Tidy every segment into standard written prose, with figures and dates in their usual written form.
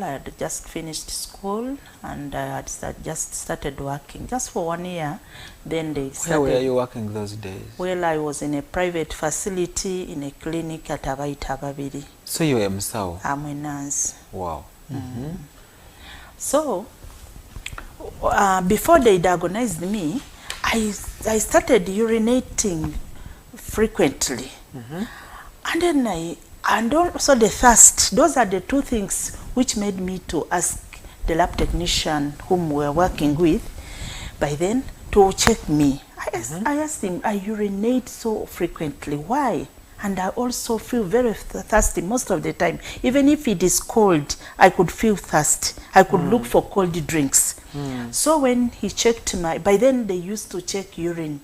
I had just finished school and I had just started working just for 1 year. Then they started. Where were you working those days? Well, I was in a private facility in a clinic at Abaita Babiri. So you were a Msao? I'm a nurse. Wow. So, before they diagnosed me, I started urinating frequently. And then and also the thirst. Those are the two things which made me to ask the lab technician whom we were working with by then to check me. I asked him, I urinate so frequently, why? And I also feel very thirsty most of the time. Even if it is cold, I could feel thirst. I could look for cold drinks. So when he checked by then they used to check urine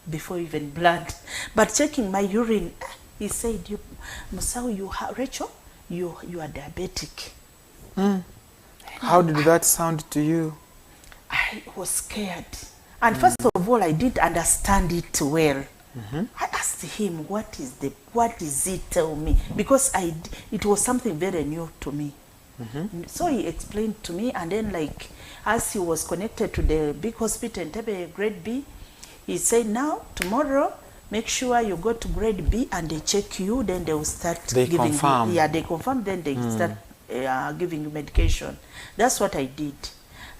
before even blood. But checking my urine, he said, Musau, Rachel, you are diabetic. How did that sound to you? I was scared. And first of all, I didn't understand it well. I asked him, what is it, tell me? Because it was something very new to me. So he explained to me, and then like, as he was connected to the big hospital in Tebe, grade B, he said, now, tomorrow, make sure you go to grade B and they check you, then they will start giving you. Yeah, they confirm, then they start giving you medication. That's what I did.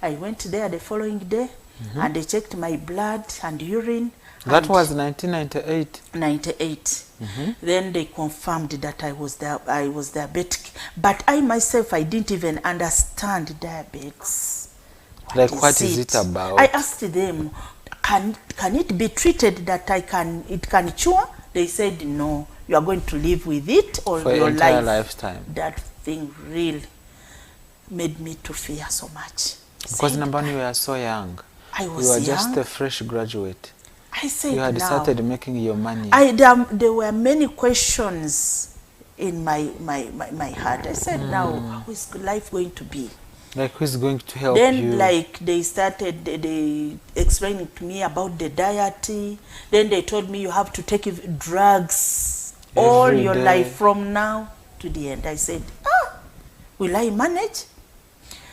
I went there the following day and they checked my blood and urine. That was 1998? 98. Then they confirmed that I was diabetic. But I myself, I didn't even understand diabetes. What is it about? I asked them, can it be treated that it can cure? They said no, you are going to live with it all for your entire lifetime. That thing really made me to fear so much. Because number one, you were so young. I was You were young. just a fresh graduate. I said you had now, started making your money. There were many questions in my heart. I said now, how is life going to be? Like, who's going to help you? Then like they started they explaining to me about the diet. Then they told me you have to take drugs all your life from now to the end. I said, will I manage?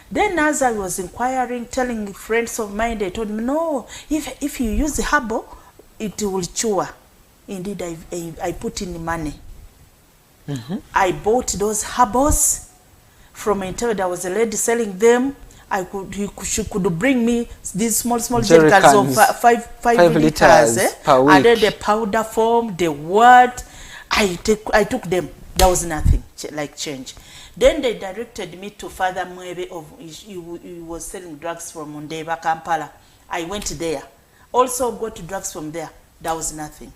Then as I was inquiring, telling friends of mine, they told me, no, if you use the herbal, it will cure. Indeed, I put in money. I bought those herbals from Intel. There was a lady selling them. She could bring me these small jerrycans of 5 liters per week. And then the powder form, the word. I took them. There was nothing like change. Then they directed me to Father Mwebe he was selling drugs from Mundeba, Kampala. I went there. Also got drugs from there. There was nothing.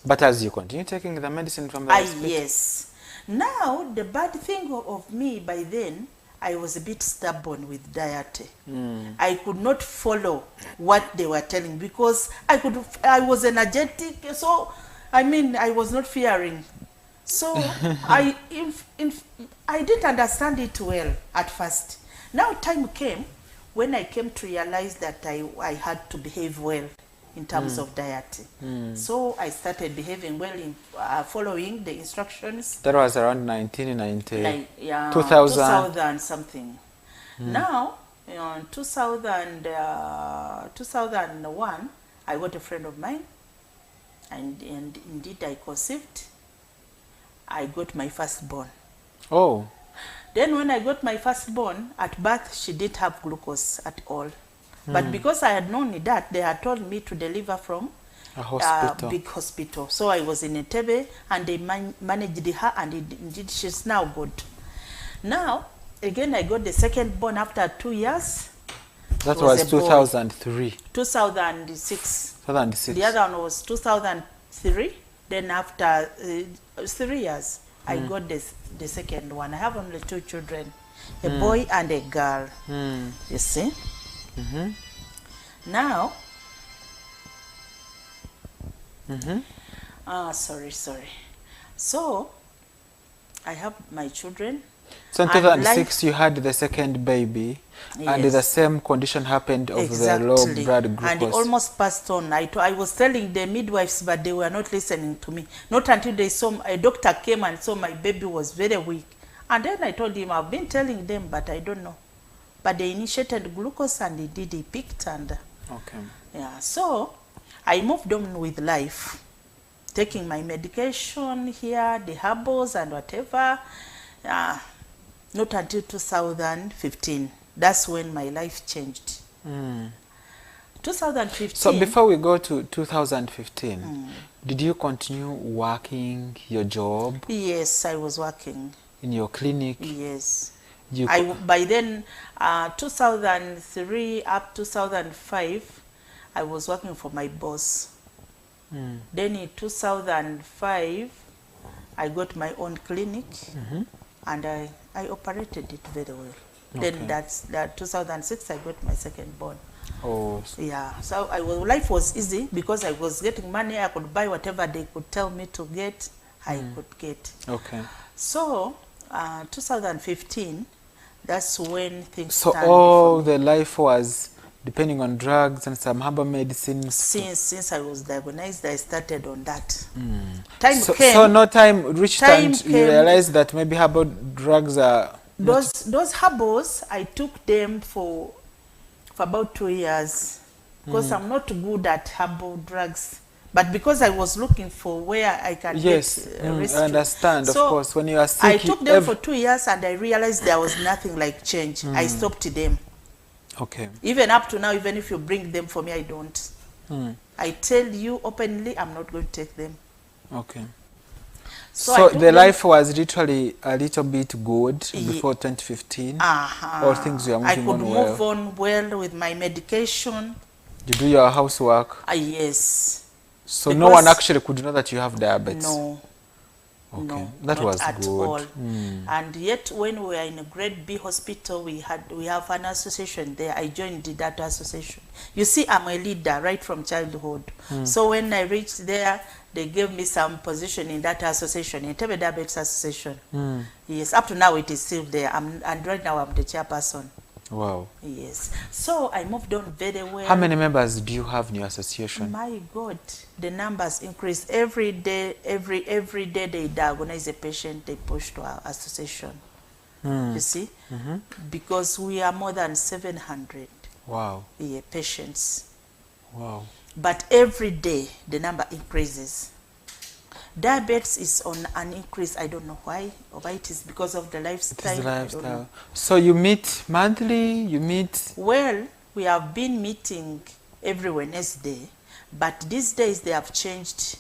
But as you continue taking the medicine from the hospital? Yes. Now, the bad thing of me by then, I was a bit stubborn with diet. I could not follow what they were telling because I was energetic. So, I mean, I was not fearing. So, I didn't understand it well at first. Now, time came when I came to realize that I had to behave well in terms of diet. So I started behaving well in following the instructions. That was around 1990. 2000 something. Now, in 2001, I got a friend of mine, and indeed I conceived. I got my firstborn. Oh. Then when I got my firstborn, at birth she didn't have glucose at all. But because I had known that, they had told me to deliver from a hospital. Big hospital. So I was in Entebbe, and they managed her, and indeed she's now good. Now, again, I got the second born after 2 years. That was 2003. 2006. 2006. The other one was 2003. Then after 3 years, I got the second one. I have only 2 children, a boy and a girl. You see? Now, sorry. So, I have my children. So in 2006, you had the second baby, and the same condition happened of the low blood glucose. And it almost passed on. I was telling the midwives, but they were not listening to me. Not until they saw a doctor came and saw my baby was very weak. And then I told him, I've been telling them, but I don't know. But they initiated glucose and he picked, and Okay. yeah. So I moved on with life, taking my medication here, the herbals and whatever. Not until 2015. That's when my life changed. 2015. So before we go to 2015, did you continue working your job Yes, I was working. in your clinic? Yes. You By then, 2003 up 2005, I was working for my boss. Then in 2005, I got my own clinic, and I operated it very well. Okay. Then that 2006, I got my second born. Oh. Yeah, so life was easy because I was getting money. I could buy whatever they could tell me to get, I could get. Okay. So 2015, that's when things So turned all for me. the life was depending on drugs and some herbal medicines. Since I was diagnosed, I started on that. Time So, came. so no time reached Time and you came. realized that maybe herbal drugs are Those herbals, I took them for about 2 years because I'm not good at herbal drugs. But because I was looking for where I can yes, get I rescue. understand. So of course, when you are sick, I took them for 2 years and I realized there was nothing like change. I stopped them. Okay. Even up to now, even if you bring them for me, I don't. I tell you openly, I'm not going to take them. Okay. So I So took the them. life was literally a little bit good before 2015. All things were I moving could on move well. on well with my medication. You do your housework. Yes. So no one Because- actually could know that you have diabetes. No. Okay. No, That not was at good. all. And yet, when we were in a grade B hospital, we have an association there. I joined that association. You see, I'm a leader right from childhood. So when I reached there, they gave me some position in that association, in Entebbe Diabetes Association. Yes, up to now it is still there. And right now I'm the chairperson. Wow. Yes. So I moved on very well. How many members do you have in your association? My God, the numbers increase every day. Every day they diagnose a patient, they push to our association. You see, because we are more than 700 Wow. patients. Wow. But every day the number increases. Diabetes is on an increase. I don't know why. Or why it is because of the lifestyle. It is the I don't know. lifestyle. So you meet monthly, you meet... Well, we have been meeting every Wednesday, but these days they have changed.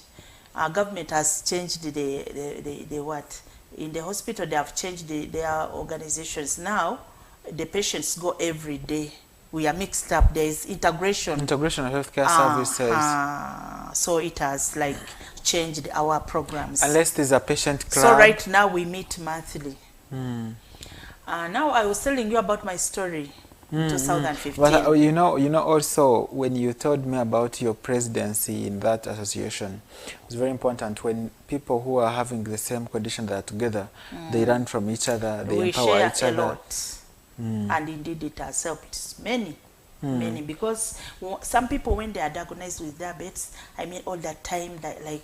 Our government has changed the what? In the hospital, they have changed their organizations. Now, the patients go every day. We are mixed up. There is integration. Integration of healthcare services. So it has like changed our programs. Unless there's a patient club. So right now we meet monthly. Now I was telling you about my story. 2015. But you know also when you told me about your presidency in that association, it was very important when people who are having the same condition that are together, they learn from each other, they we empower share each a other. lot. And indeed it has helped many, because some people when they are diagnosed with diabetes, I mean all the time, like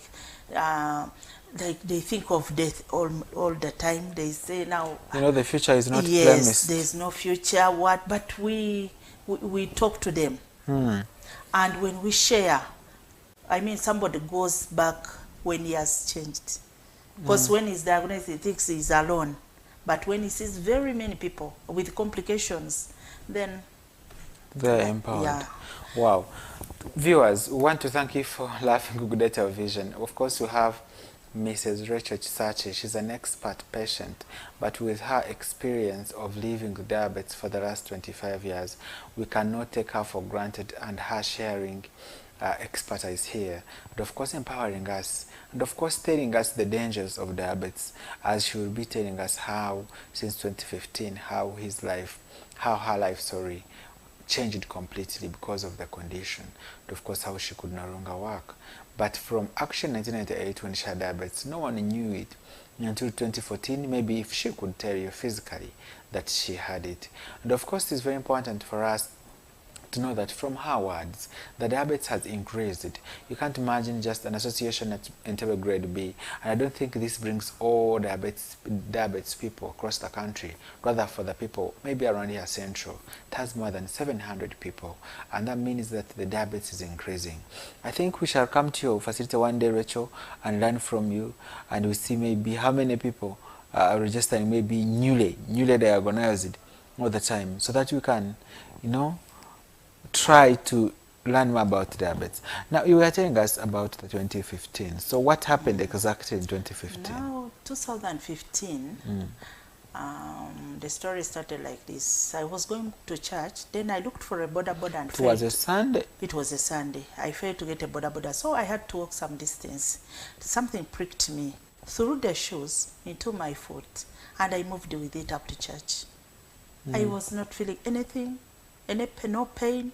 they think of death all the time. They say now, You know, the future is not yes, promised. there's no future, but we talk to them. And when we share, I mean somebody goes back when he has changed. Because when he's diagnosed, he thinks he's alone. But when he sees very many people with complications, then They're empowered. Yeah. Wow. Viewers, we want to thank you for Laughing Good Day Television. Of course, we have Mrs. Rachel Chisache. She's an expert patient, but with her experience of living with diabetes for the last 25 years, we cannot take her for granted, and her sharing expertise here, and of course empowering us, and of course telling us the dangers of diabetes, as she will be telling us how since 2015 how her life changed completely because of the condition, and of course how she could no longer work. But from Action 1998, when she had diabetes, no one knew it until 2014, maybe if she could tell you physically that she had it. And of course it's very important for us to know that from her words, the diabetes has increased. You can't imagine just an association at Entebbe grade B, and I don't think this brings all diabetes people across the country, rather for the people maybe around here central. It has more than 700 people, and that means that the diabetes is increasing. I think we shall come to your facility one day, Rachel, and learn from you, and we see maybe how many people are registering maybe newly diagnosed all the time, so that we can, you know, try to learn more about diabetes. Now, you were telling us about the 2015. So what happened exactly in 2015? Now, 2015, the story started like this. I was going to church, then I looked for a boda and It was a Sunday? It was a Sunday. I failed to get a boda, so I had to walk some distance. Something pricked me through the shoes into my foot, and I moved with it up to church. I was not feeling anything, no pain.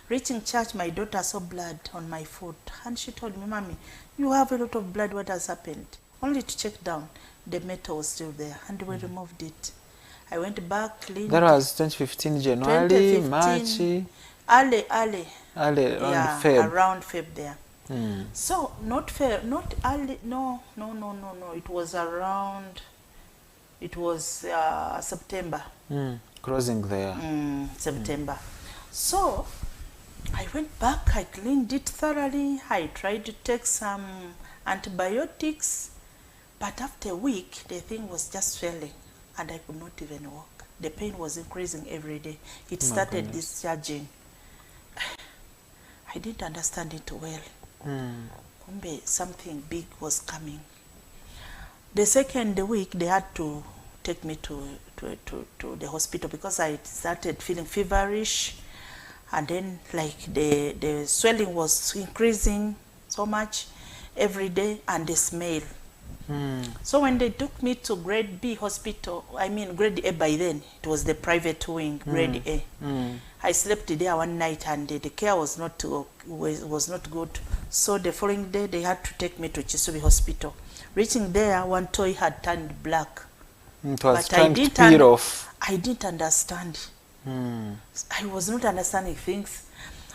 Reaching church, my daughter saw blood on my foot, and she told me, "Mommy, you have a lot of blood. What has happened?" Only to check down, the metal was still there, and we removed it. I went back, cleaned. That was 2015 January, 2015, March. Early, Around yeah, Feb. around Feb there. So not early, no. It was around. It was September. Closing there. September. So I went back, I cleaned it thoroughly, I tried to take some antibiotics, but after a week the thing was just failing and I could not even walk. The pain was increasing every day. It started discharging. I didn't understand it well. Something big was coming. The second week they had to take me to the hospital because I started feeling feverish, and then like the swelling was increasing so much every day, and the smell. So when they took me to grade B hospital, I mean grade A by then, it was the private wing, grade A. I slept there one night and the care was not good. So the following day they had to take me to Kisubi hospital. Reaching there, one toy had turned black. It was But trying to peel off. I didn't understand. I was not understanding things.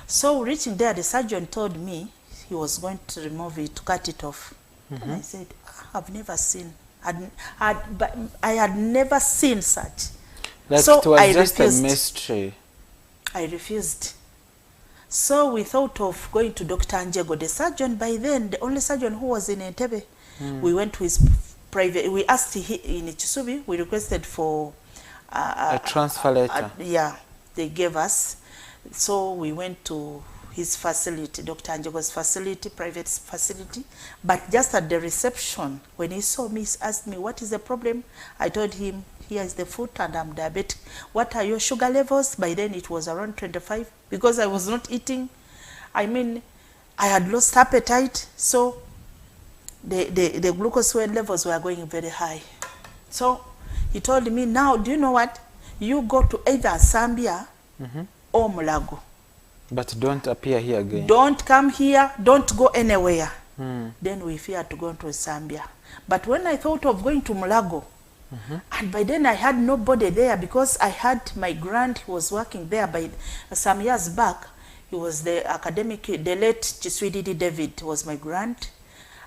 So reaching there, the surgeon told me he was going to remove it, to cut it off. And I said, I've never seen. But I had never seen such. Like so it was I just refused. a mystery. I refused. So we thought of going to Dr. Anjego, the surgeon by then, the only surgeon who was in Entebbe. We went to his private, we asked in Kisubi, we requested for a transfer letter. Yeah, they gave us. So we went to his facility, Dr. Anjego's facility, private facility. But just at the reception, when he saw me, he asked me, what is the problem? I told him, here is the foot and I'm diabetic. What are your sugar levels? By then it was around 25 because I was not eating. I mean, I had lost appetite. So the glucose levels were going very high. So he told me, now, do you know what? You go to either Zambia or Mulago. But don't appear here again. Don't come here. Don't go anywhere. Then we feared to go to Zambia. But when I thought of going to Mulago, and by then I had nobody there because I had my grant who was working there by some years back. He was the academic, the late Chiswididi David was my grant.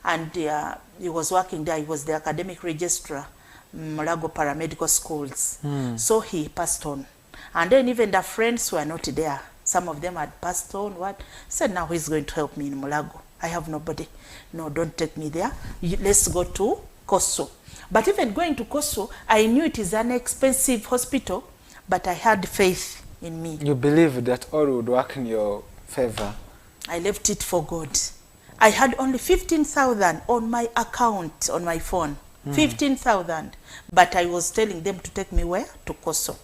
And he was working there. He was the academic registrar, Mulago Paramedical Schools. So he passed on. And then even the friends were not there. Some of them had passed on. Said, now he's going to help me in Mulago. I have nobody. No, don't take me there. Let's go to Koso. But even going to Koso, I knew it is an expensive hospital, but I had faith in me. You believed that all would work in your favor. I left it for God. I had only 15,000 on my account, on my phone. 15,000. But I was telling them to take me where? To Koso.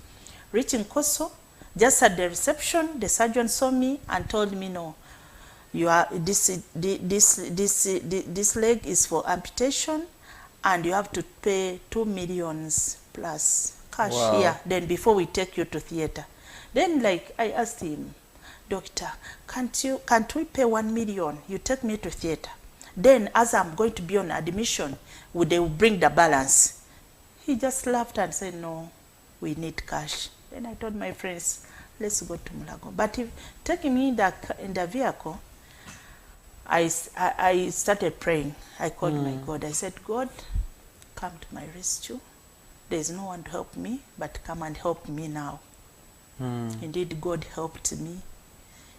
Reaching Koso, just at the reception, the surgeon saw me and told me, no, you are this leg is for amputation, and you have to pay 2 million plus cash here. Then before we take you to theater. Then like I asked him, doctor, can't we pay 1 million? You take me to theater. Then as I'm going to be on admission, would they bring the balance? He just laughed and said, no, we need cash. Then I told my friends, let's go to Mulago. But if taking me in the vehicle, I started praying. I called my God. I said, God, come to my rescue. There's no one to help me, but come and help me now. Indeed, God helped me.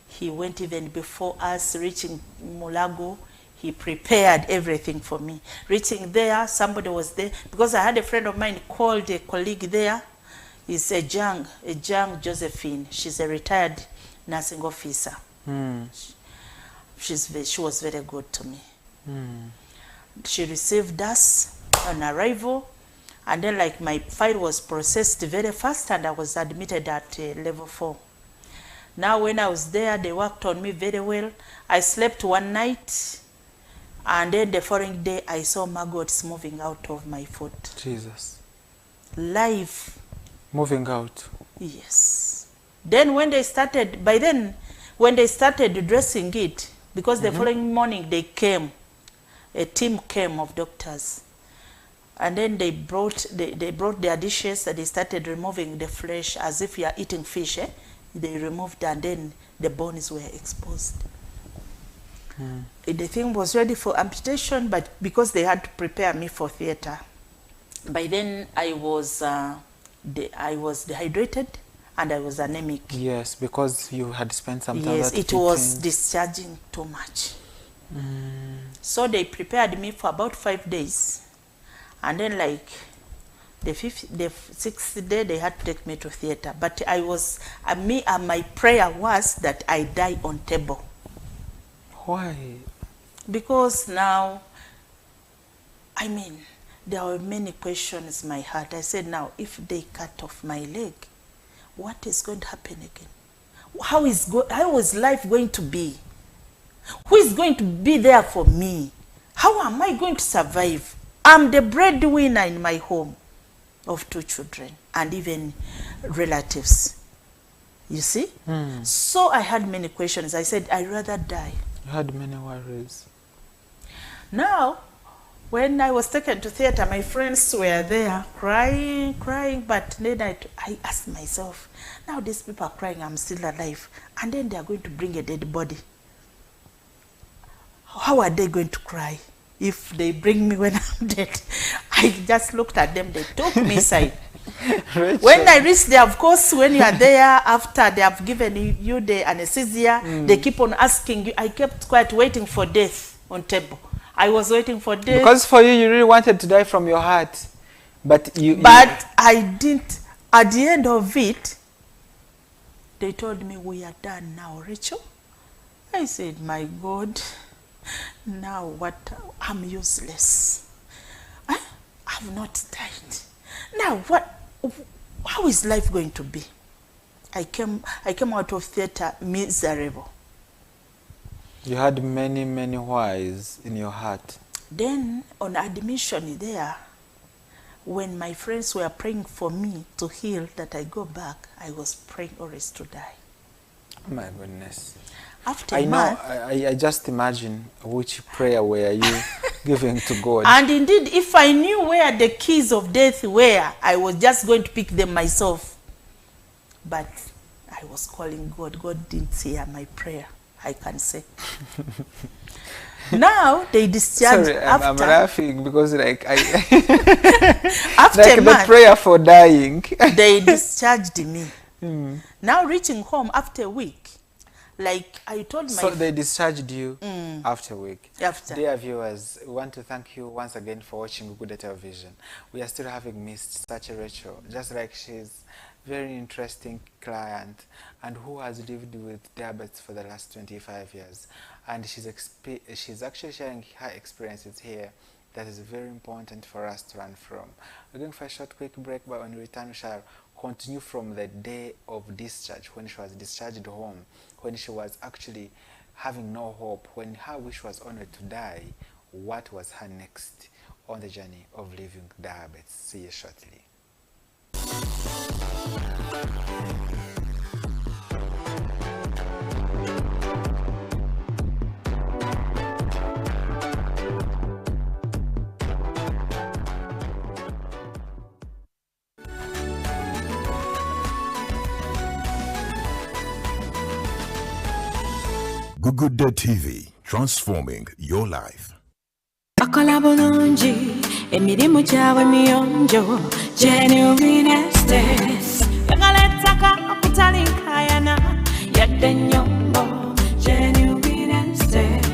He went even before us reaching Mulago. He prepared everything for me. Reaching there, somebody was there. Because I had a friend of mine called a colleague there. It's a Jang Josephine. She's a retired nursing officer. She was very good to me. She received us on arrival. And then like my file was processed very fast and I was admitted at level 4. Now when I was there, they worked on me very well. I slept one night and then the following day I saw maggots moving out of my foot. Jesus. Live. Moving out. Yes. Then when they started, when they started dressing it, because the following morning they came, a team came of doctors. And then they brought their dishes and they started removing the flesh as if you are eating fish. They removed and then the bones were exposed. The thing was ready for amputation, but because they had to prepare me for theater, by then I was dehydrated and I was anemic. Yes, because you had spent some time. Yes, it was discharging too much. So they prepared me for about 5 days. And then like the 6th day, they had to take me to theater. But my prayer was that I die on table. Why? Because now, there were many questions in my heart. I said, now, if they cut off my leg, what is going to happen again? How is life going to be? Who is going to be there for me? How am I going to survive? I'm the breadwinner in my home of 2 children and even relatives. You see? So I had many questions. I said, I'd rather die. You had many worries. Now, when I was taken to theater, my friends were there crying, but then I asked myself, now these people are crying, I'm still alive, and then they are going to bring a dead body. How are they going to cry if they bring me when I'm dead? I just looked at them, they took me aside. When I reached there, of course, when you are there, after they have given you the anesthesia, they keep on asking you. I kept quiet, waiting for death on table. I was waiting for death. Because for you, you really wanted to die from your heart. But I didn't. At the end of it, they told me, we are done now, Rachel. I said, my God, now what? I'm useless. I've not died. Now what? How is life going to be? I came out of theater miserable. You had many, many whys in your heart. Then on admission there, when my friends were praying for me to heal, that I go back, I was praying always to die. Oh my goodness. After I just imagine which prayer were you giving to God. And indeed, if I knew where the keys of death were, I was just going to pick them myself. But I was calling God. God didn't hear my prayer, I can say. Now they discharged. Sorry, I'm laughing because like after like the prayer for dying. They discharged me. Now reaching home after a week, like I told my... So they discharged you after a week. After. Dear viewers, we want to thank you once again for watching Guguda Television. We are still having missed such a Rachel, just like she's very interesting client and who has lived with diabetes for the last 25 years. And she's actually sharing her experiences here that is very important for us to learn from. We're going for a short quick break, but when we return we shall continue from the day of discharge, when she was discharged home, when she was actually having no hope, when her wish was only to die. What was her next on the journey of living diabetes? See you shortly. Good Day TV, transforming your life. Bakola bulungi emirimu gyabwe miyonjo genuine estate yagalettaka okutalinkayana yadde ennyombo genuine estate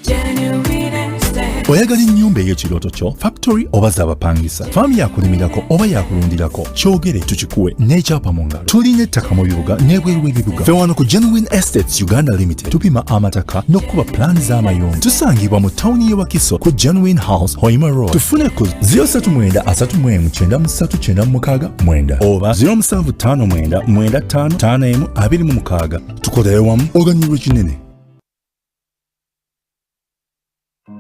genuine estate. Oyagala ennyumba ey'ekirooto kyo, factory oba z'abapangisa, faamu yakulimirako oba yakulundirako, kyogere tukikuwe n'ekyapa mu ngalo. Tulina ettaka mu bibuga n'ebweru w'ebibuga. Ffe wano ku Genuine Estates Uganda Limited tupima amataka n'okuba pulaani z'amayumba. Tusangibwa mu tawuni y'e Wakiso ku Genuine House, Hoima Road. Tufune ku 039 oba 0759955526. Tukolere wamu oganyulwe kinene.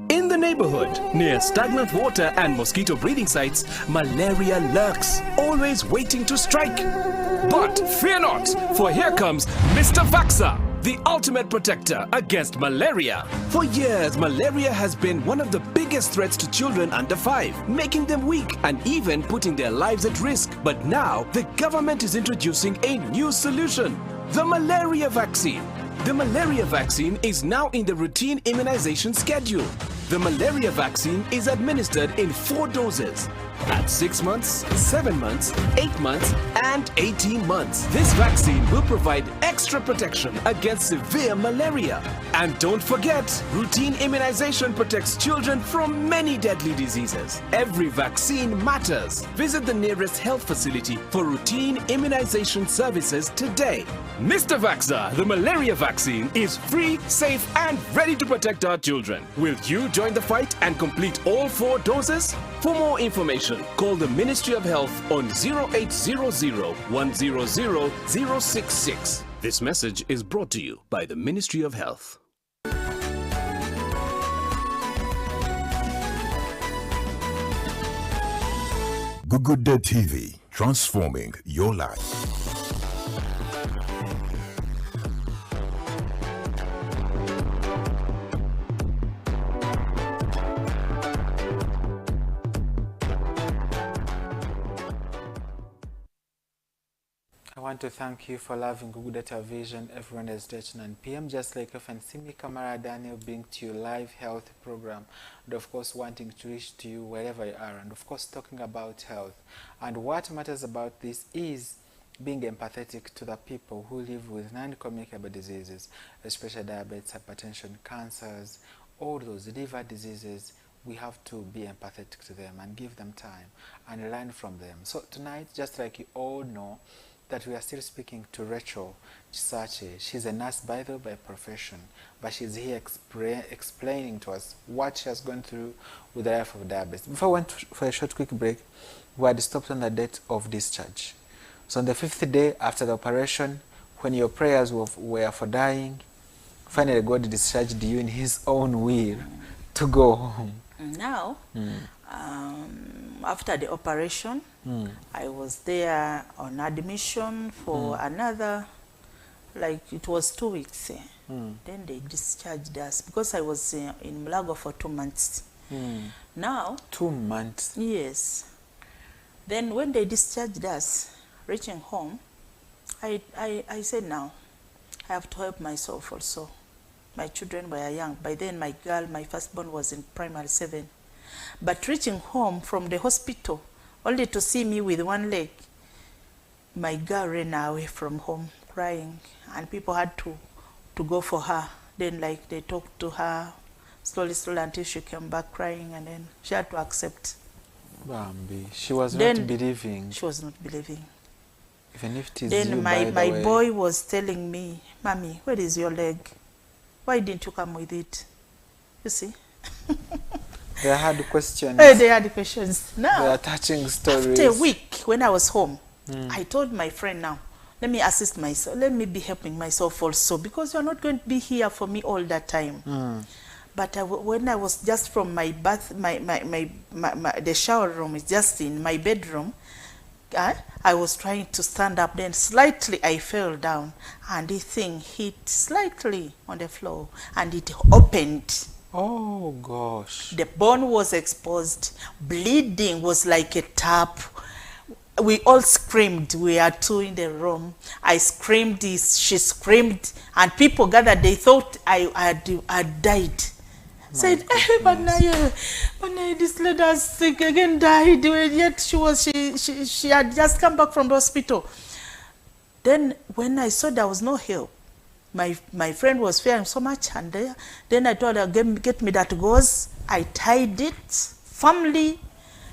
In the neighborhood, near stagnant water and mosquito breeding sites, malaria lurks, always waiting to strike. But fear not, for here comes Mr. Vaxa, the ultimate protector against malaria. For years, malaria has been one of the biggest threats to children under 5, making them weak and even putting their lives at risk. But now, the government is introducing a new solution, the malaria vaccine. The malaria vaccine is now in the routine immunization schedule. The malaria vaccine is administered in 4 doses at 6 months, 7 months, 8 months, and 18 months. This vaccine will provide extra protection against severe malaria. And don't forget, routine immunization protects children from many deadly diseases. Every vaccine matters. Visit the nearest health facility for routine immunization services today. Mr. Vaxa, the malaria vaccine is free, safe, and ready to protect our children. Will you join the fight and complete all 4 doses? For more information, call the Ministry of Health on 0800 100 066. This message is brought to you by the Ministry of Health. Good Day TV, transforming your life. I want to thank you for loving Google Data Vision every Wednesday at 9 p.m. Just like you can see me, Kamara Daniel, bring to you live health program, and of course wanting to reach to you wherever you are, and of course talking about health. And what matters about this is being empathetic to the people who live with non-communicable diseases, especially diabetes, hypertension, cancers, all those liver diseases. We have to be empathetic to them and give them time and learn from them. So tonight, just like you all know, that we are still speaking to Rachel Chisache. She's a nurse by profession, but she's here explaining to us what she has gone through with the life of diabetes. Before I went for a short quick break, we had stopped on the date of discharge. So on the 5th day after the operation, when your prayers were for dying, finally God discharged you in His own will to go home. Now, after the operation, I was there on admission for another, like it was 2 weeks. Then they discharged us because I was in Mulago for 2 months. Now, 2 months? Yes. Then when they discharged us, reaching home, I said, now, I have to help myself also. My children were young. By then, my firstborn was in primary 7. But reaching home from the hospital, only to see me with one leg, my girl ran away from home crying, and people had to go for her. Then like they talked to her slowly until she came back crying, and then she had to accept. Bambi, she was not believing. She was not believing. Even if it is then you, my by the way. boy was telling me, Mommy, where is your leg? Why didn't you come with it? You see? They had questions. They had questions. Now, they are touching stories. After a week, when I was home, I told my friend, now, let me assist myself. Let me be helping myself also, because you're not going to be here for me all that time. But when I was just from my bath, the shower room is just in my bedroom, I was trying to stand up. Then slightly I fell down, and the thing hit slightly on the floor, and it opened. Oh gosh. The bone was exposed. Bleeding was like a tap. we all screamed. We are two in the room. I screamed, she screamed, and people gathered. They thought I had died. Said, hey, but now this lady has again died. Yet she had just come back from the hospital. Then when I saw there was no help, my friend was fearing so much, and then I told her, get me that gauze. I tied it firmly.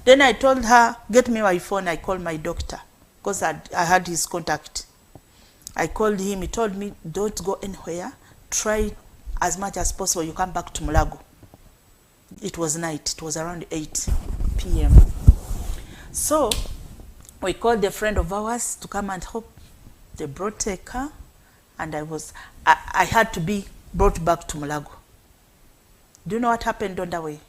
Then I told her, get me my phone. I called my doctor because I had his contact. I called him. He told me, don't go anywhere. Try as much as possible. You come back to Mulago. It was night. It was around 8 p.m. So we called a friend of ours to come and help. They brought a car, and I had to be brought back to Mulago. Do you know what happened on the way?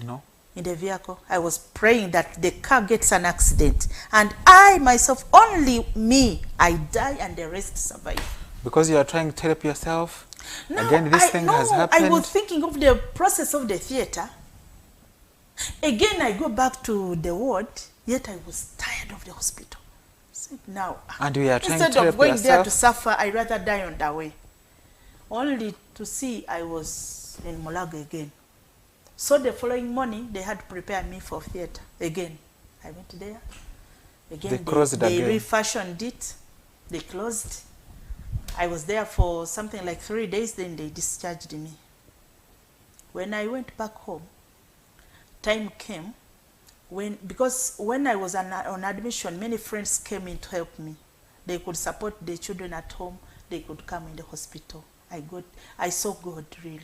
No. In the vehicle, I was praying that the car gets an accident, and I myself, only me, I die and the rest survive. Because you are trying to help yourself? No, again, this thing has happened? I was thinking of the process of the theater. Again, I go back to the ward, yet I was tired of the hospital. I said, now, and we are trying instead to help of going yourself? there to suffer, I'd rather die on the way. Only to see I was in Mulago again. So the following morning, they had prepared me for theater again. I went there. Again, they refashioned it. They closed. I was there for something like 3 days, then they discharged me. When I went back home, time came because when I was on admission, many friends came in to help me. They could support the children at home. They could come in the hospital. I saw God really.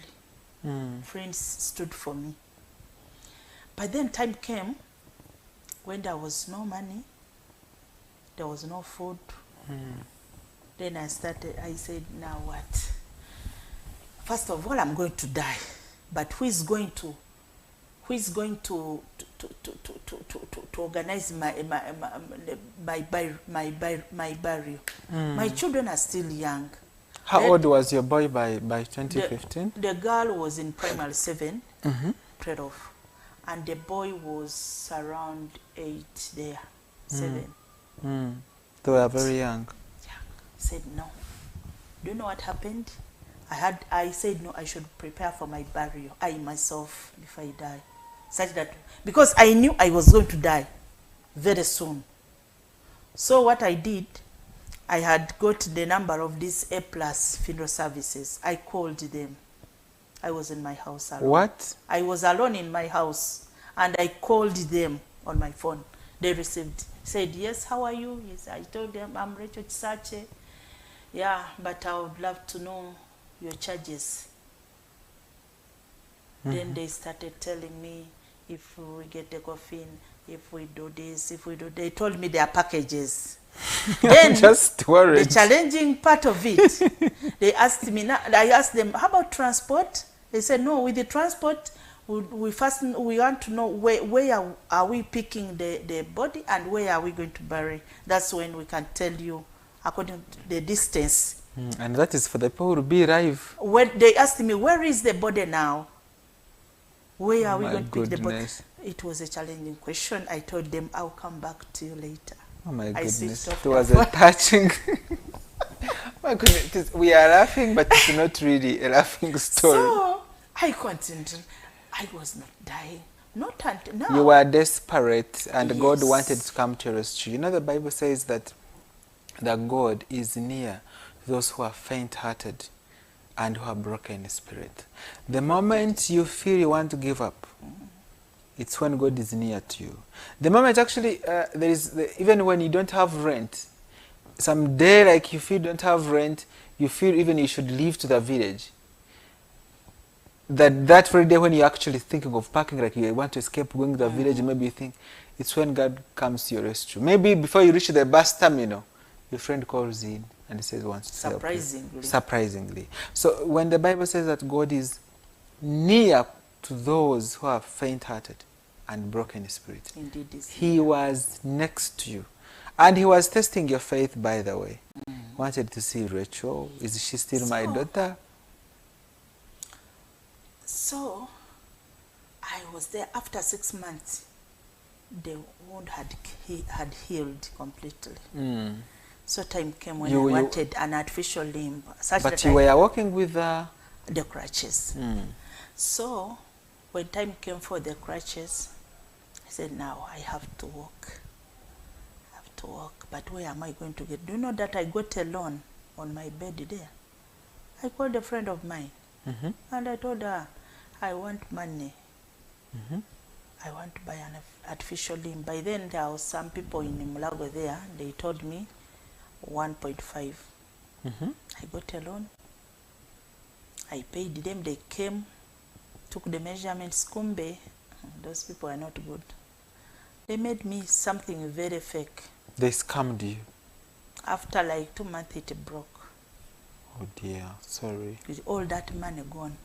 Friends stood for me. But then time came when there was no money, there was no food. Then I said, now what? First of all, I'm going to die. But who is going to organize my burial? My children are still young. How old was your boy by 2015? The girl was in primary 7, 12, and the boy was around 8 there, 7. They were very young. Said no. Do you know what happened? I said no, I should prepare for my burial, I myself, if I die. Such that, because I knew I was going to die very soon. So what I did, I had got the number of these A+ funeral services. I called them. I was in my house alone. What? I was alone in my house, and I called them on my phone. They received, said, yes, how are you? Yes, I told them, I'm Rachel Chisache. Yeah, but I would love to know your charges. Then they started telling me, if we get a coffin, if we do this, if we do, they told me their packages. Then just worried. The challenging part of it, they asked me, I asked them, how about transport? They said, no, with the transport, we want to know where are we picking the body and where are we going to bury. That's when we can tell you according to the distance. And that is for the people to be alive. When they asked me, where is the body now? Where are we going to pick the body? It was a challenging question. I told them, I'll come back to you later. Oh my goodness, it was a touching. My goodness, we are laughing, but it's not really a laughing story. So I continued. I was not dying. Not until now. You were desperate, and Yes. God wanted to come to your rescue. You know, the Bible says that God is near those who are faint-hearted and who are broken in spirit. The moment you feel you want to give up, it's when God is near to you. The moment actually, even when you don't have rent, some day like you feel you don't have rent, you feel even you should leave to the village. That very day when you're actually thinking of packing, like you want to escape going to the village, maybe you think, it's when God comes to your rescue. Maybe before you reach the bus terminal, your friend calls in and he says, wants to help you. Surprisingly. So when the Bible says that God is near to those who are faint-hearted and broken in spirit, Indeed, he was next to you. And he was testing your faith, by the way. Wanted to see Rachel. Is she still my daughter? So I was there after 6 months. the wound had healed completely. Mm. So time came when You- I you- wanted an artificial limb, such But that you I were working with the crutches. Mm. So when time came for the crutches, I said, now I have to walk. I have to walk. But where am I going to get? Do you know that I got a loan on my bed there? I called a friend of mine Mhm. and I told her, I want money. Mhm. I want to buy an artificial limb. By then there were some people in Mulago there. They told me 1.5. Mhm. I got a loan. I paid them. They came, took the measurements. Kumbe, those people are not good. They made me something very fake. They scammed you. After like 2 months, it broke. Oh dear, sorry. With all that money gone.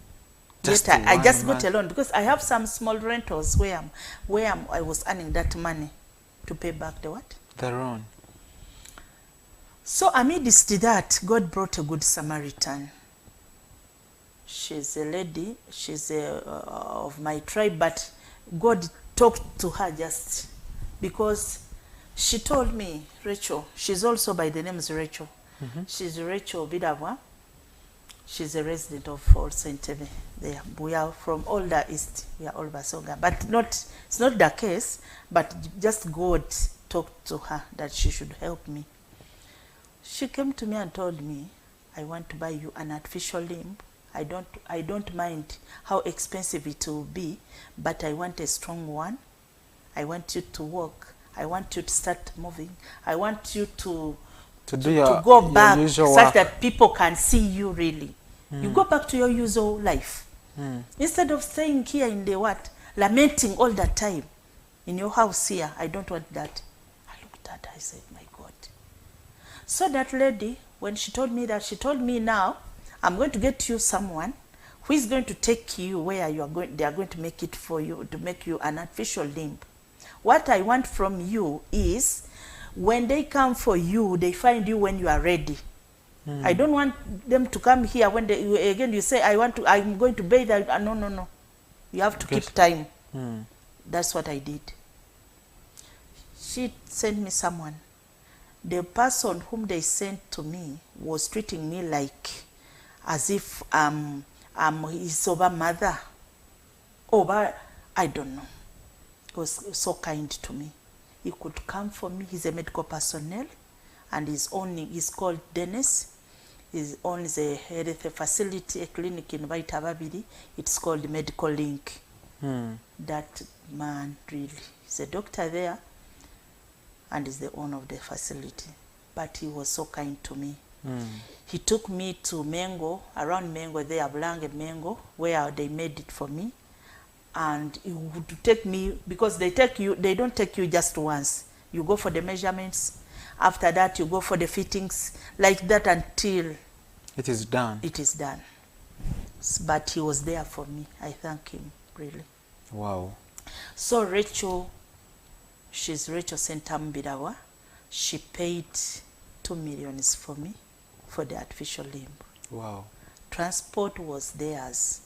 Just Later, I one just got month. a loan because I have some small rentals where I was earning that money to pay back the what? They're on. So amidst that, God brought a good Samaritan. She's a lady, she's of my tribe, but God talked to her just because she told me, Rachel, she's also by the name is Rachel. She's Rachel Bidava. She's a resident of Old St. Tebe. There. We are from all the east. We are all Basonga. But it's not the case, but just God talked to her that she should help me. She came to me and told me, I want to buy you an artificial limb. I don't mind how expensive it will be, but I want a strong one. I want you to walk. I want you to start moving. I want you to Do your, go your back usual such work. that people can see you really. You go back to your usual life. Instead of staying here in the what? Lamenting all the time in your house here. I don't want that. I looked at her, I said, my God. So that lady, when she told me that, she told me now, I'm going to get you someone who is going to take you where you are going. They are going to make it for you, to make you an artificial limb. What I want from you is when they come for you, they find you when you are ready. I don't want them to come here when they, again you say, I'm going to bathe. No. You have to keep time. That's what I did. She sent me someone. The person whom they sent to me was treating me like as if I'm his over mother. Over, I don't know. He was so kind to me. He could come for me. He's a medical personnel, and he's called Dennis. He owns a health facility, a clinic in Vaitababiri. It's called Medical Link. That man really, he's a doctor there, and is the owner of the facility. But he was so kind to me. He took me to Mengo, around Mengo there, Bulange Mengo, where they made it for me. And he would take me, because they don't take you just once. You go for the measurements. After that, you go for the fittings, like that until It is done. it is done. But he was there for me. I thank him, really. Wow. So Rachel, she's Rachel Sentambirawa. She paid 2 million for me for the artificial limb. Wow. Transport was theirs.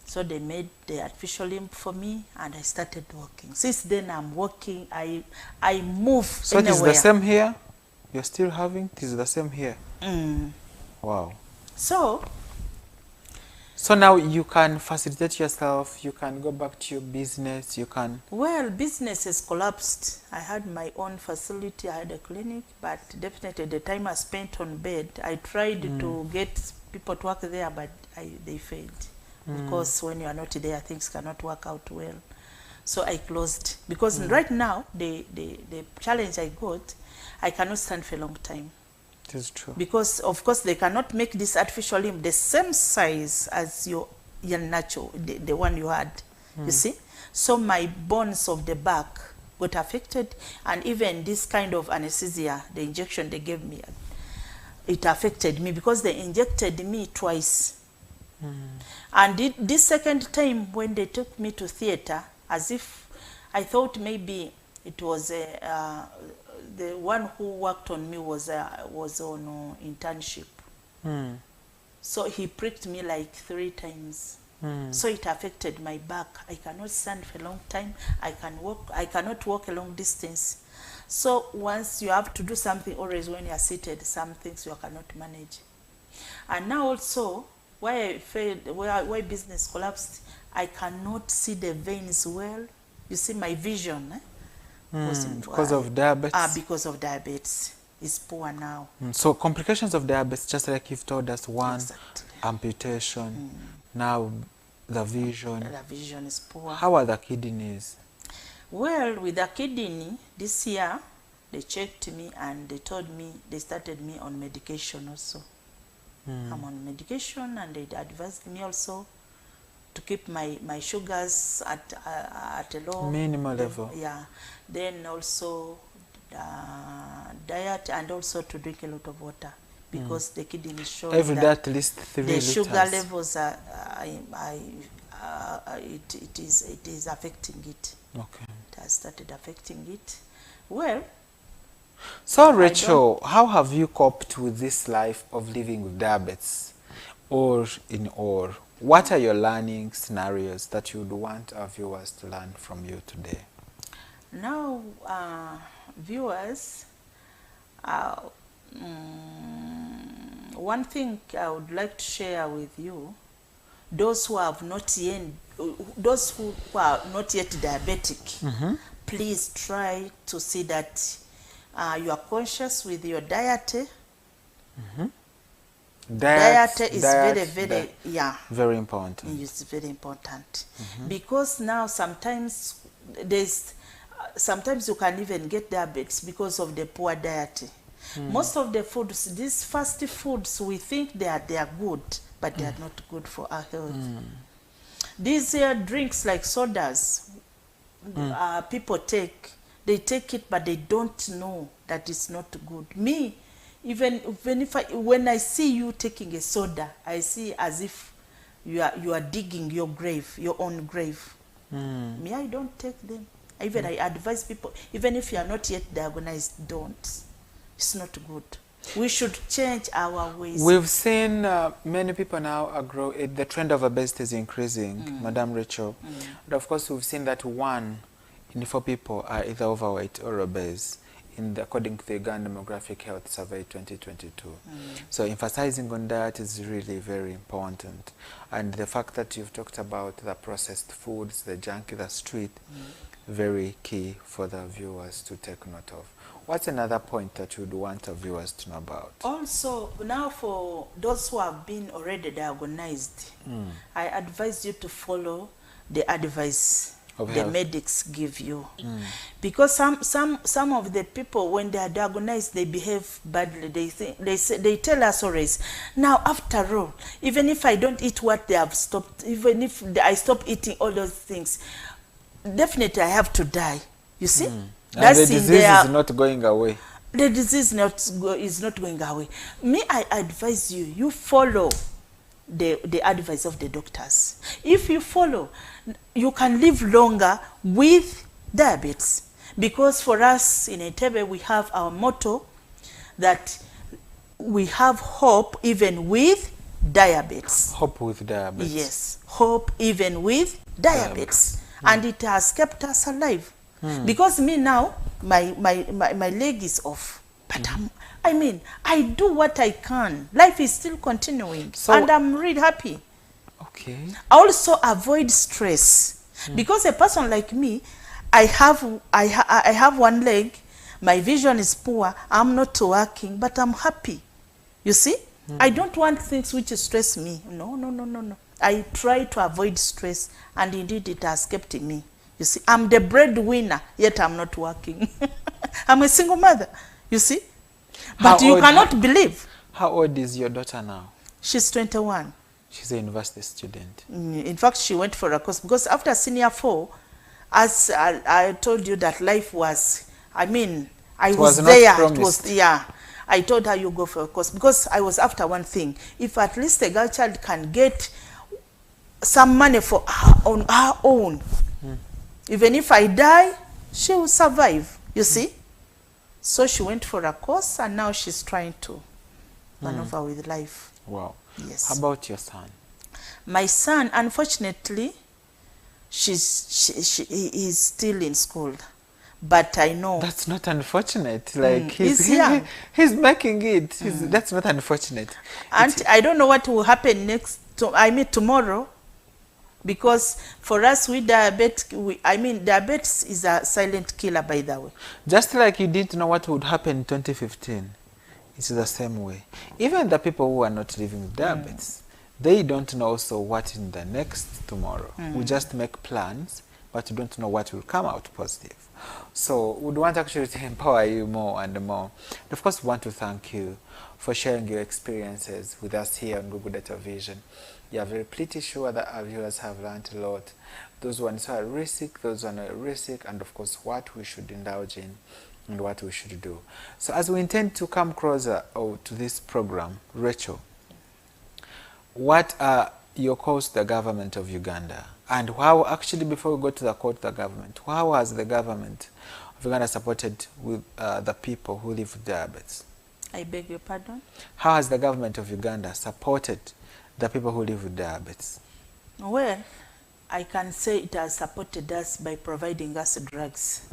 So they made the artificial limb for me, and I started walking. Since then, I'm walking. I move So anywhere. it is the same here? You're still having? It is the same here? Wow. So So now you can facilitate yourself, you can go back to your business, you can... well, business has collapsed. I had my own facility, I had a clinic, but definitely the time I spent on bed, I tried to get people to work there, but they failed. Of course, when you are not there, things cannot work out well. So I closed. Because right now, the challenge I got, I cannot stand for a long time. It is true. Because, of course, they cannot make this artificial limb the same size as your natural, the one you had, you see? So my bones of the back got affected, and even this kind of anesthesia, the injection they gave me, it affected me because they injected me twice. And this second time when they took me to theater, as if I thought maybe it was the one who worked on me was on internship. So he pricked me like 3 times. So it affected my back. I cannot stand for a long time. I cannot walk a long distance. So once you have to do something, always when you are seated, some things you cannot manage. And now also, why I failed, why business collapsed, I cannot see the veins well. You see, my vision Because of diabetes? Because of diabetes. It's poor now. So complications of diabetes, just like you've told us, one, Exactly. amputation, now the vision. The vision is poor. How are the kidneys? Well, with the kidney, this year, they checked me and they told me, they started me on medication also. I'm on medication, and they advised me also to keep my sugars at a low Minimal level. Yeah. Then also diet, and also to drink a lot of water, because the kidney shows Every day that at least 3 the liters. sugar levels are it is affecting it. Okay. It has started affecting it. Well, So Rachel, how have you coped with this life of living with diabetes? Or what are your learning scenarios that you would want our viewers to learn from you today? now, viewers, one thing I would like to share with you, those who are not yet diabetic, please try to see that you are conscious with your diet. Diet is very very important. It's very important, because now sometimes sometimes you can even get diabetes because of the poor diet. Most of the foods, these fast foods, we think they are good, but they are not good for our health. These drinks like sodas, people take it, but they don't know that it's not good. Me, even if when I see you taking a soda, I see as if you are digging your grave, your own grave. Me, I don't take them. Even I advise people, even if you are not yet diagnosed, don't. It's not good. We should change our ways. We've seen many people now the trend of obesity is increasing, Madam Rachel. And of course, we've seen that 1 in 4 people are either overweight or obese, according to the Uganda Demographic Health Survey 2022. So emphasizing on that is really very important. And the fact that you've talked about the processed foods, the junky, the street, very key for the viewers to take note of. What's another point that you would want our viewers to know about? Also, now for those who have been already diagnosed, I advise you to follow the advice the medics give you, because some of the people, when they are diagnosed, they behave badly. They tell us always, now after all, even if I don't eat what they have stopped, even if I stop eating all those things, definitely I have to die. You see, that's the disease is not going away. The disease is not going away. Me, I advise you, you follow the advice of the doctors. If you follow, you can live longer with diabetes, because for us in Entebbe we have our motto that we have hope even with diabetes. Hope with diabetes. Yes, hope even with diabetes. And it has kept us alive. Because me now, my leg is off, but I do what I can. Life is still continuing, and I'm really happy. Okay. I also avoid stress, because a person like me, I have one leg, my vision is poor, I'm not working, but I'm happy. You see, I don't want things which stress me. No. I try to avoid stress, and indeed it has kept me. You see, I'm the breadwinner, yet I'm not working. I'm a single mother, you see. But you cannot believe. How old is your daughter now? She's 21. She's a university student. In fact, she went for a course, because after senior 4, as I told you that life was, I was there. It was, I told her, you go for a course, because I was after one thing. If at least a girl child can get some money for on her own, even if I die, she will survive, you see. So she went for a course, and now she's trying to maneuver with life. Wow. Yes. How about your son? My son, unfortunately, he is still in school. But I know That's not unfortunate. Like he's young. he's making it. That's not unfortunate. And I don't know what will happen tomorrow, because for us with diabetes, diabetes is a silent killer, by the way. Just like you didn't know what would happen in 2015, it's the same way. Even the people who are not living with diabetes, they don't know also what in the next tomorrow. We just make plans, but we don't know what will come out positive. So we'd want actually to empower you more and more. And of course, we want to thank you for sharing your experiences with us here on Google Data Vision. We are very pretty sure that our viewers have learned a lot. Those ones who are at risk, those who are not at risk, and of course what we should indulge in and what we should do. So as we intend to come closer to this program, Rachel, what are your calls to the government of Uganda? And how, actually, before we go to the call to the government, how has the government of Uganda supported with the people who live with diabetes? I beg your pardon? How has the government of Uganda supported the people who live with diabetes? Well, I can say it has supported us by providing us drugs.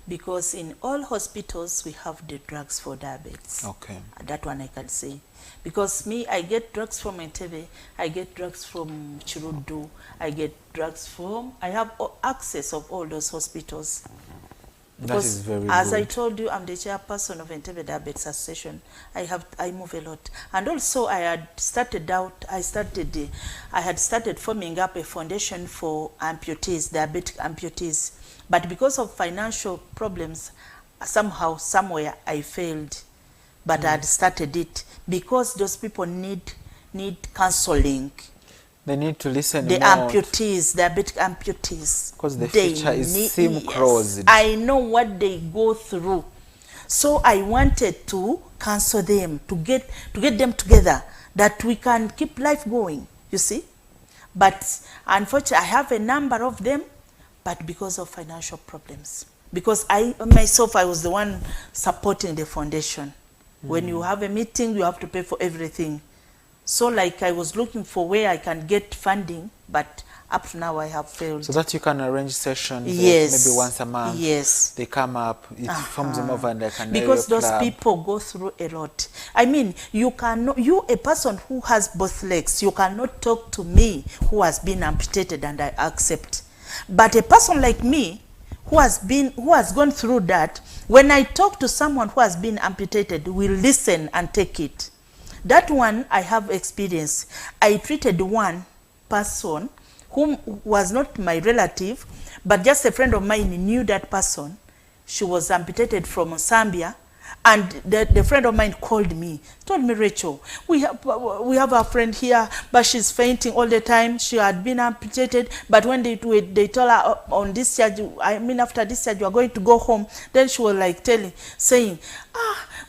Because in all hospitals, we have the drugs for diabetes. Okay. That one I can say. Because me, I get drugs from Entebbe, I get drugs from Chirudu, I get drugs from, I have access of all those hospitals. That is very as good. I told you, I'm the chairperson of Entebbe Diabetes Association. I move a lot. And also I had started forming up a foundation for amputees, diabetic amputees. But because of financial problems, somehow, somewhere I failed. But I had started it because those people need counseling. They need to listen The more. amputees, diabetic amputees. Because the future seems closed. I know what they go through. So I wanted to counsel them, to get them together, that we can keep life going, you see. But unfortunately, I have a number of them, but because of financial problems. Because I myself, I was the one supporting the foundation. When you have a meeting, you have to pay for everything. So like I was looking for where I can get funding, but up to now I have failed. So that you can arrange sessions, Yes. maybe once a month. Yes. They come up, it forms them over and like an Because area those club. people go through a lot. I mean, a person who has both legs, you cannot talk to me who has been amputated and I accept. But a person like me, who has gone through that, when I talk to someone who has been amputated, will listen and take it. That one I have experience. I treated one person whom was not my relative, but just a friend of mine knew that person. She was amputated from Zambia, and the friend of mine called me, told me, Rachel, we have a friend here, but she's fainting all the time. She had been amputated, but when they told her on discharge, after discharge, you are going to go home. Then she was like saying,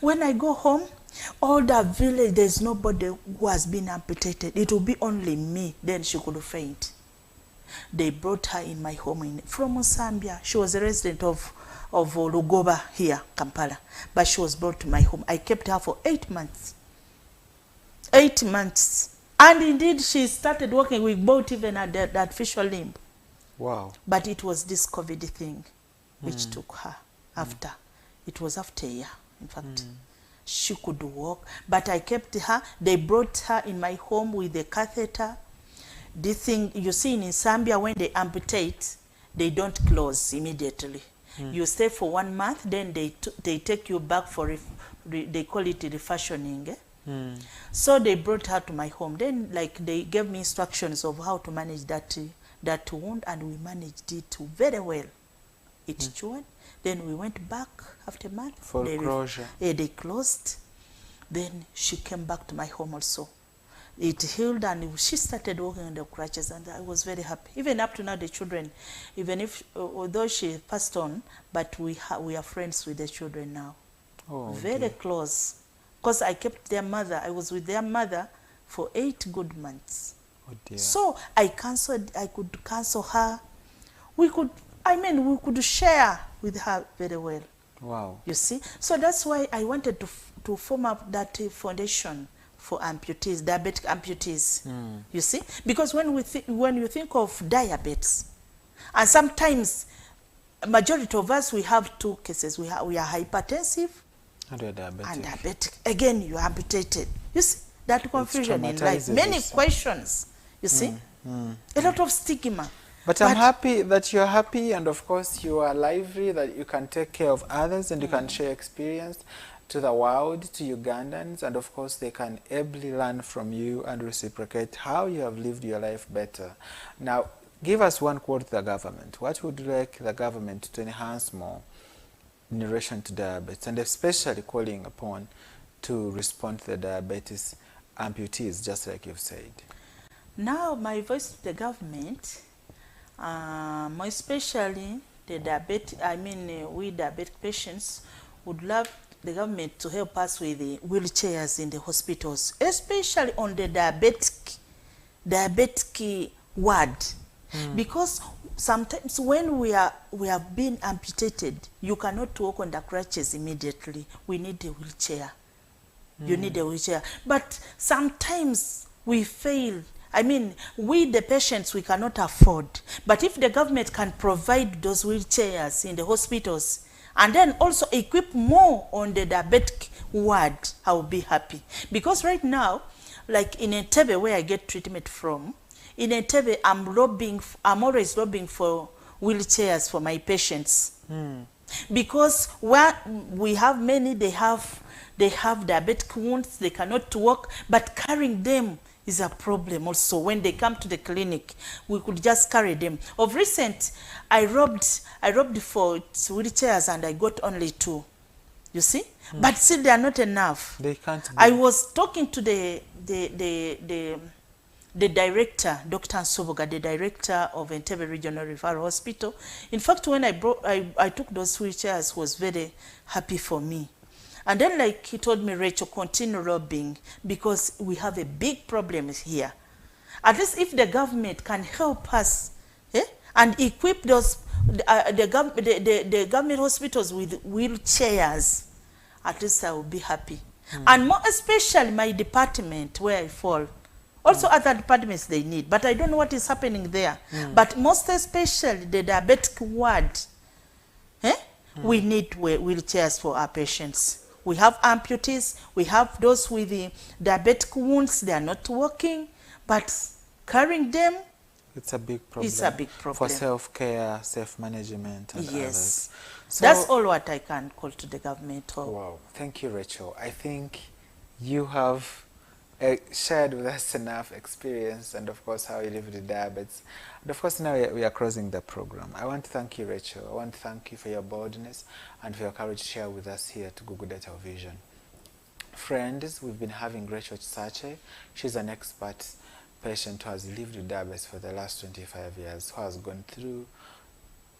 when I go home, all the village, there's nobody who has been amputated. It will be only me. Then she could faint. They brought her in my home from Zambia. She was a resident of Lugoba here, Kampala. But she was brought to my home. I kept her for 8 months. 8 months. And indeed, she started working with both even at the artificial limb. Wow. But it was this COVID thing which took her after. It was after a year, in fact. She could walk, but I kept her. They brought her in my home with a catheter. This thing, you see in Zambia, when they amputate, they don't close immediately. You stay for 1 month, then they take you back for, they call it refashioning. So they brought her to my home. Then they gave me instructions of how to manage that wound, and we managed it very well. It cured. Then we went back after a month. For closure. They closed. Then she came back to my home also. It healed, and she started walking on the crutches, and I was very happy. Even up to now, the children, even if, although she passed on, but we are friends with the children now. Oh, very dear. close. Because I kept their mother. I was with their mother for 8 good months. Oh dear. So I could counsel her. We could share with her very well. Wow. You see? So that's why I wanted to form up that foundation for amputees, diabetic amputees. You see, because when you think of diabetes, and sometimes majority of us, we have two cases. We are hypertensive And you're diabetic. and diabetic. Again, you are amputated. You see that confusion in life. Many questions. You see, a lot of stigma. But I'm happy that you're happy, and of course you are lively, that you can take care of others and you can share experience to the world, to Ugandans, and of course they can ably learn from you and reciprocate how you have lived your life better. Now, give us one quote to the government. What would you like the government to enhance more in relation to diabetes, and especially calling upon to respond to the diabetes amputees, just like you've said? Now, my voice to the government, more especially the diabetic, we diabetic patients would love the government to help us with the wheelchairs in the hospitals, especially on the diabetic ward. Because sometimes when we have been amputated, you cannot walk on the crutches immediately. We need a wheelchair. You need a wheelchair. But sometimes we fail. I mean, we the patients, we cannot afford. But if the government can provide those wheelchairs in the hospitals and then also equip more on the diabetic ward, I will be happy. Because right now, like in Entebbe, where I get treatment from, in Entebbe, I'm always lobbying for wheelchairs for my patients. Because where we have many, they have diabetic wounds, they cannot walk, but carrying them is a problem also. When they come to the clinic, we could just carry them. Of recent, I robbed for wheelchairs and I got only 2. You see? But still they are not enough. They can't be. I was talking to the director, Dr. Nsoboga, the director of Entebbe Regional Referral Hospital. In fact, when I took those wheelchairs, he was very happy for me. And then, like he told me, Rachel, continue lobbying because we have a big problem here. At least if the government can help us and equip those the government hospitals with wheelchairs, at least I will be happy. And more especially my department where I fall. Also other departments they need, but I don't know what is happening there. But most especially the diabetic ward, we need wheelchairs for our patients. We have amputees, we have those with the diabetic wounds, they are not working, but carrying them, it's a big problem. It's a big problem. For self-care, self-management, and others. So, that's all what I can call to the government. Wow. Thank you, Rachel. I think you have shared with us enough experience and, of course, how you live with diabetes. And, of course, now we are closing the program. I want to thank you, Rachel. I want to thank you for your boldness and for your courage to share with us here to Google Data Vision. Friends, we've been having Rachel Chisache. She's an expert patient who has lived with diabetes for the last 25 years, who has gone through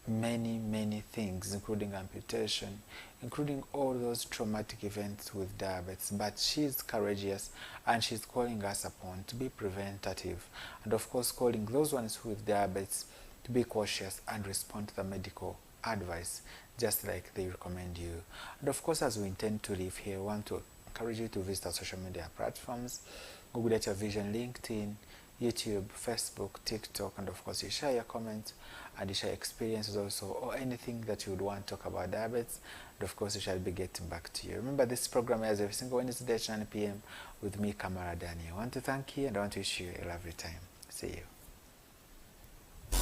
many things, including amputation, including all those traumatic events with diabetes. But she's courageous and she's calling us upon to be preventative, and of course calling those ones with diabetes to be cautious and respond to the medical advice just like they recommend you. And of course, as we intend to live here, we want to encourage you to visit our social media platforms: Google Data Vision, LinkedIn, YouTube, Facebook, TikTok, and of course you share your comments and you share experiences also, or anything that you would want to talk about diabetes, and of course we shall be getting back to you. Remember, this program airs every single Wednesday at 9 p.m. with me, Kamara Daniel. I want to thank you and I want to wish you a lovely time. See you.